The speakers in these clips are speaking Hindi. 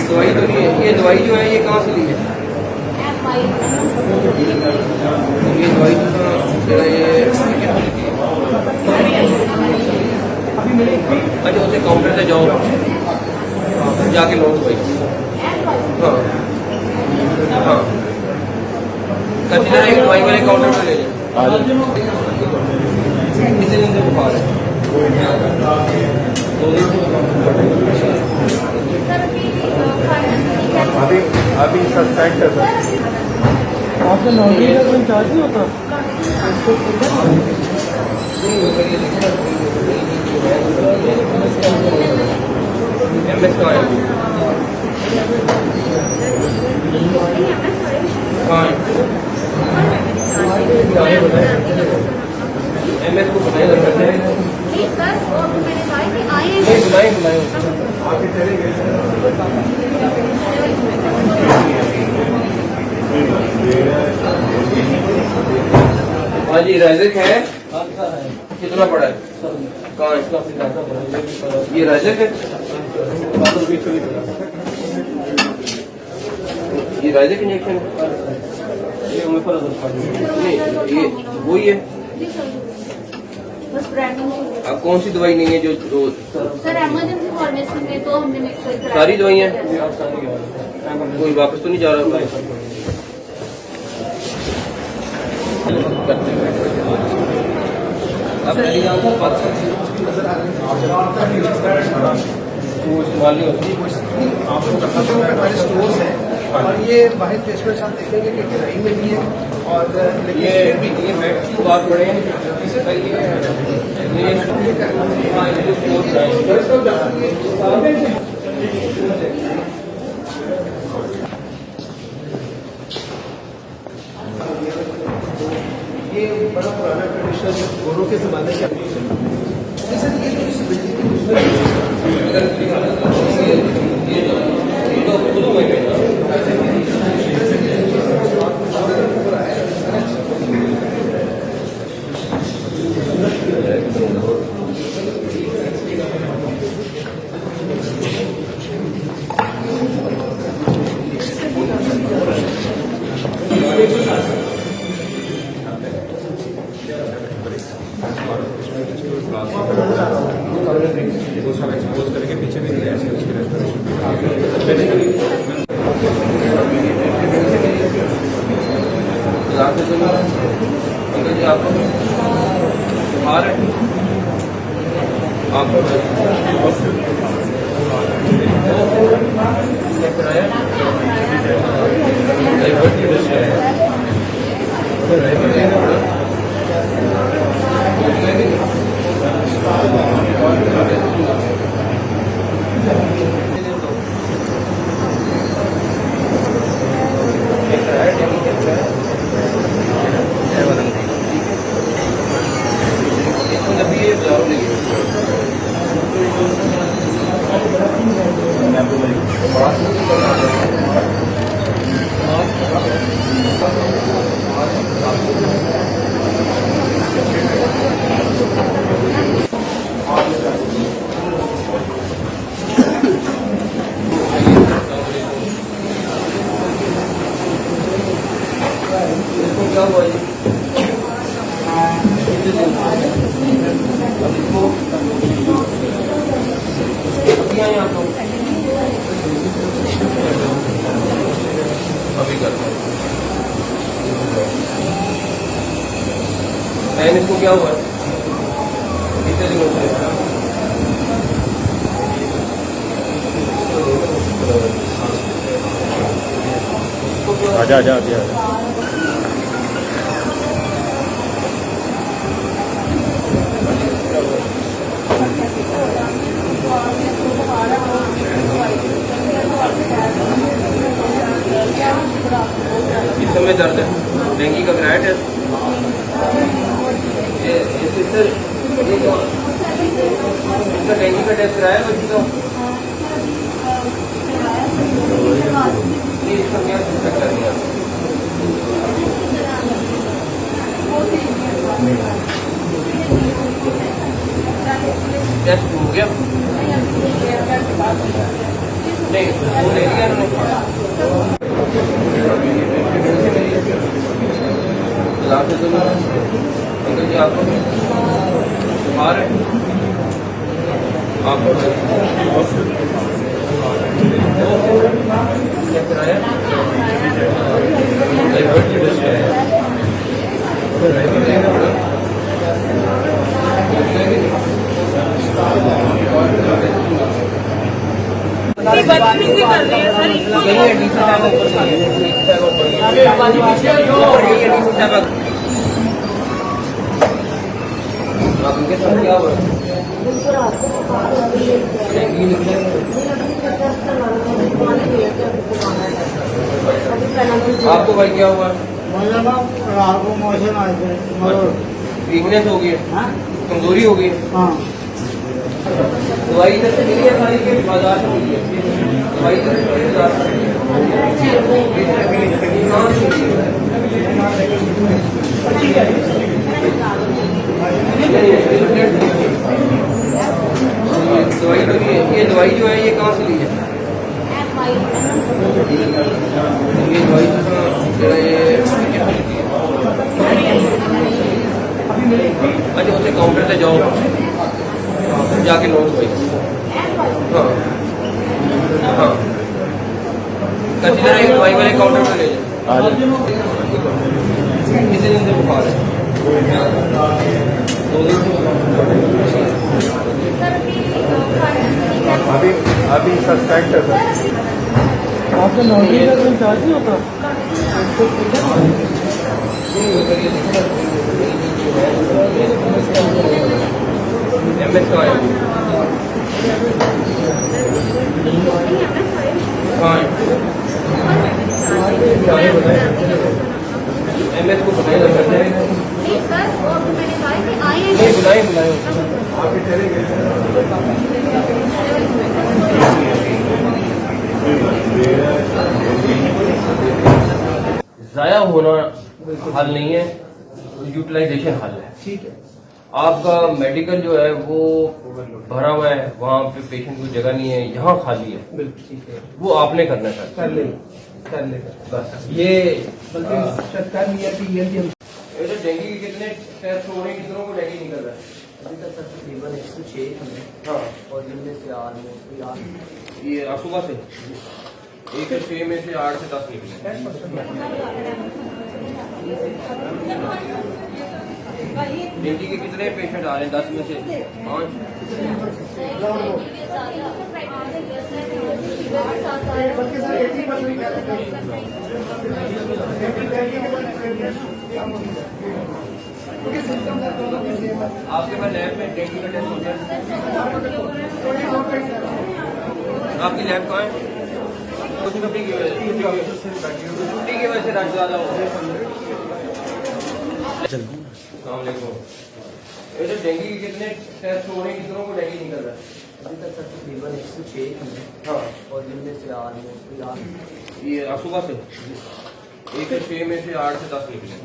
दवाई तो नहीं है, ये दवाई जो है ये कहाँ से ली है? ये दवाई तो ये अच्छा उसे काउंटर से जाओ, जाके लो दवाई। हाँ हाँ कंसीडर एक दवाई वाले काउंटर पर ले जाए। कितने दिन से बुखार है? अभी अभी सस्पेक्ट है सर। आपका नौकरी का कोई चार्ज नहीं होता? MS कहाँ है? कहाँ है? MS को बुलाए लग सकते हैं? बुलाए बुलाए आगे चले गए हाँ जी राइजक है। कितना पड़ा है? कहाँ है? ये राइजक है, ये राइजक इंजेक्शन है। नहीं ये वही है। अब कौन सी दवाई नहीं है जो सर इमरजेंसी फार्मेसी में तो हमने मिक्स कराया सारी दवाइयाँ? कोई वापस तो नहीं जा रहा? अब मेरी यहाँ पर बात वो इस्तेमाल नहीं होती। आपको करना तो हमारे स्टोर्स हैं और ये बाहर प्लेसमेंट आप देखेंगे कि किराई में भी है और ये बेड की बात बड़े हैं इससे पहले ये बड़ा पुराना ट्रेडिशन गोरों के ज़माने से एक्सपोज करके पीछे भी ऐसे उसकी रेस्टोरेशन अभी करता हूँ। इसको क्या हुआ? कितने दिन होते हैं? आजा आजा आजा इस समय दर्द है, डेंगू का ग्राइट है। इसका डेंगू का टेस्ट कराया बच्ची का? इसका क्या कर दिया? टेस्ट हो गया नहीं वो ले लिया उन्होंने लाते तो अंकल जी आपको बुखार है आपको क्या कराया बदतमीजी कर रही है सर इनको उनके साथ क्या हुआ आपको भाई क्या हुआ मुझे ना रात को मोशन आए थे मगर वीकनेस हो गई है कमजोरी हो गई है हाँ दवाई इधर से मिली है खाली के बाजार से मिली है दवाई इधर से मिली है बाजार से कहाँ से मिली है? दवाई तो ये दवाई जो है ये कहाँ से ली है ये दवाई जरा ये अच्छा उसे काउंटर से जाओ फिर जाके नोट भाई हाँ हाँ कच्ची तरह एक दवाई वाले काउंटर पे ले जाओ कितने दिन से बुखार है 2 दिन से अभी सस्पेक्ट है सर आपका नौकरी का कोई चार्ज नहीं होता MS का है हाँ MS को बुलाए नहीं सर वो मैंने कहा कि आए हैं नहीं बुलाए बुलाए जाया होना हल नहीं है यूटिलाइजेशन हल है ठीक है आपका मेडिकल जो है वो भरा हुआ है वहाँ पे पेशेंट को जगह नहीं है यहाँ खाली है बिल्कुल ठीक है वो आपने करना चाहिए कर लेगा बस ये बल्कि शायद कर लिया कि ये भी हम ऐसे डेंगू के कितने टेस्ट हो रहे हैं कितनों को डेंगू निकल रहा है अभी तक सर तकरीबन 106 हैं हाँ और जिनमें से ऑलमोस्ट 8 ये सुबह से 106 में से 8 से 10 निकले डेंगू के कितने पेशेंट आ रहे हैं 10 में से 5 बल्कि सर 80% कह रहे आपके पास लैब में डेंगू का टेस्ट हो गया आपकी लैब कहाँ है छुट्टी की वजह से रश ज्यादा हो गया ऐसे डेंगू के कितने टेस्ट हो रहे हैं कितनों को डेंगू निकल रहा है अभी तक सर तकरीबन 106 हैं हाँ और जिनमें से ऑलमोस्ट 8 ये सुबह से 106 में से 8 से 10 निकले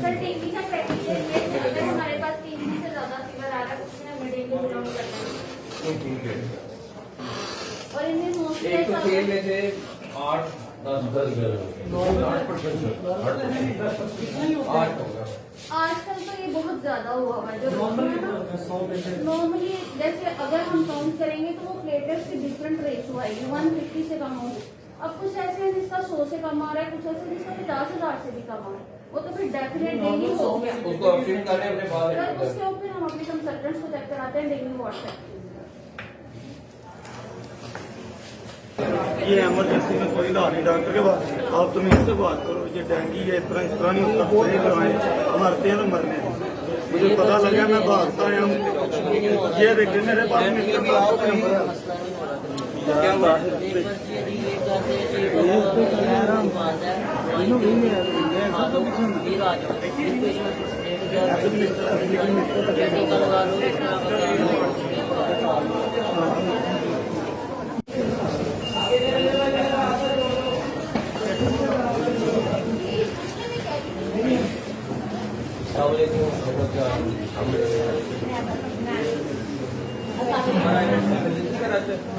सर डेंगू का प्रैक्टिस है अगर हमारे पास 3 दिन से ज्यादा फीवर आ रहा है उसमें हमें डेंगू बिलोंग करना है ठीक है और इनमें मोस्टली 106 में से 8 10 8 होगा आजकल तो ये बहुत ज्यादा हुआ है जो नॉर्मली जैसे अगर हम काउंट करेंगे तो वो प्लेटलेट्स की डिफरेंट रेशो आएगी 150 से कम होगी अब कुछ ऐसे हैं जिसका 100 से कम आ रहा है कुछ ऐसे जिसका 50,000 से भी कम आ रहा है वो तो फिर डेफिनेट डेंगू हो गया उसको अपडेट करने अपने सर पास उसके ऊपर हम अपने कंसल्टेंट्स को चेक कराते हैं डेंगू व्हाट्सएप ये इमरजेंसी में कोई इलाज नहीं डॉक्टर के पास आप तुम इससे बात करो ये डेंगू है इस तरह नहीं होता सही करवाएं मरते हैं तो मरने हैं। मुझे पता लगा मैं भागता आया हूँ ये देखिए मेरे पास मिस्टर साहब का नंबर है क्या हुआ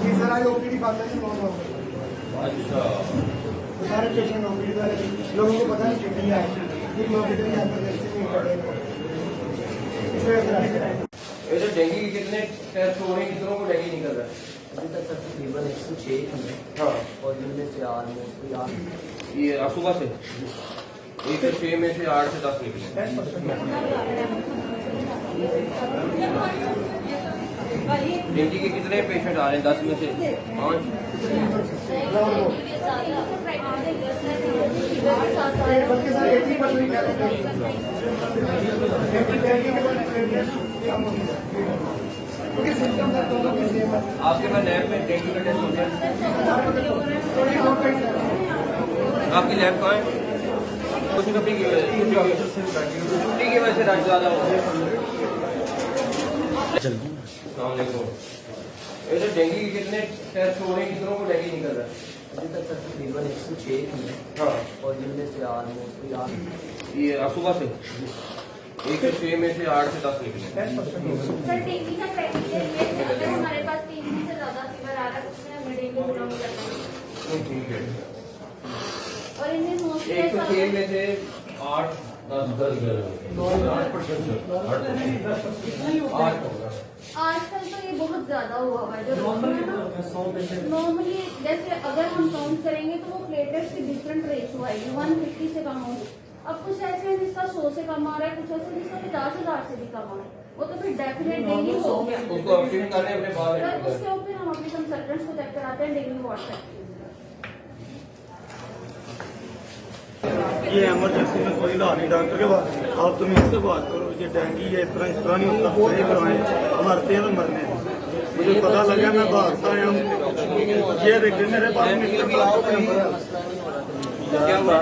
ये सर आज ओपीडी बंद है नॉन हो गई अच्छा तो सारे पेशेंट ओपीडी वाले लोगों को पता नहीं छुट्टी है ये लोग इधर यहाँ पर वैसे नहीं कर रहे ये जो डेंगू के कितने टेस्ट हो रहे हैं, कितनों को डेंगू निकल रहा है? अभी तक सर तकरीबन 106 हुए हाँ और जिनमें से मोस्टली 8 ये आज सुबह से 106 में से 8 से 10 निकले। डेंगू के कितने पेशेंट आ रहे हैं? 10 में से 5। बल्कि सर 80% क्योंकि सिम्टम्स है दोनों के सेम है आपके पास लैब में डेंगू का टेस्ट होता है? आपकी लैब कहाँ है? कुछ छुट्टी की वजह से रश ज़्यादा हो गया। अस्सलामुअलैकुम। ये जो डेंगू के कितने टेस्ट हो रहे हैं, कितनों को डेंगू निकल रहा है? अभी तक सर तकरीबन 106 हुए हाँ और जिनमें से मोस्टली 8 ये आज सुबह से 106 में से 8 से 10 निकले। सर टीबी का क्राइटेरिया ये है, अगर हमारे पास 3 दिन से ज्यादा फीवर आ रहा है उसमें हमें डेंगू बिलोंग करता है ठीक है। और इनमें मोस्टली 106 में से 8 10 8 होगा। आजकल तो ये बहुत ज्यादा हुआ हुआ है जो नॉर्मली जैसे अगर हम काउंट करेंगे तो वो प्लेटलेट्स की डिफरेंट रेशो आएगी 150 से कम होगी। अब कुछ ऐसे हैं जिसका 100 से कम आ रहा है, कुछ ऐसे जिसका 50,000 से भी कम आ रहा है, वो तो फिर डेफिनेट डेंगू हो गया। उसको अपडेट करने अपने सर बाहर उसके ऊपर हम अपने कंसल्टेंट्स को चेक कराते हैं डेंगू व्हाट्सएप। ये इमरजेंसी में कोई इलाज नहीं डॉक्टर के पास, आप तुम इससे बात करो, ये डेंगू है इस तरह नहीं होता, सही करवाएं, मरते हैं तो मरने हैं। मुझे पता लगा मैं भागता आया हूँ, ये देखिए मेरे पास मिस्टर साहब का नंबर है। क्या हुआ?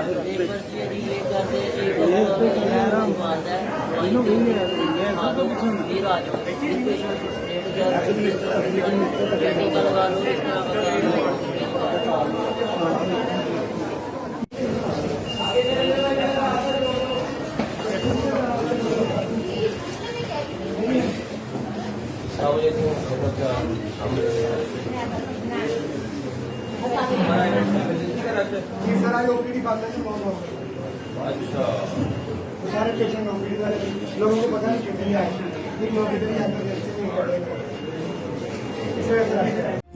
ये सर आज ओपीडी बंद है नॉन हो गई अच्छा तो सारे पेशेंट ओपीडी वाले लोगों को पता नहीं छुट्टी है ये लोग इधर यहाँ पर वैसे नहीं कर रहे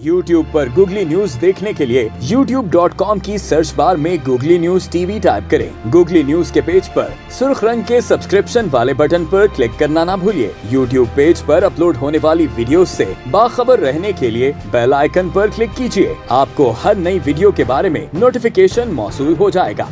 YouTube पर Googly News देखने के लिए youtube.com की सर्च बार में Googly News TV टाइप करें। Googly News के पेज पर सुर्ख रंग के सब्सक्रिप्शन वाले बटन पर क्लिक करना ना भूलिए। YouTube पेज पर अपलोड होने वाली वीडियोस से बाखबर रहने के लिए बेल आइकन पर क्लिक कीजिए। आपको हर नई वीडियो के बारे में नोटिफिकेशन मौसूल हो जाएगा।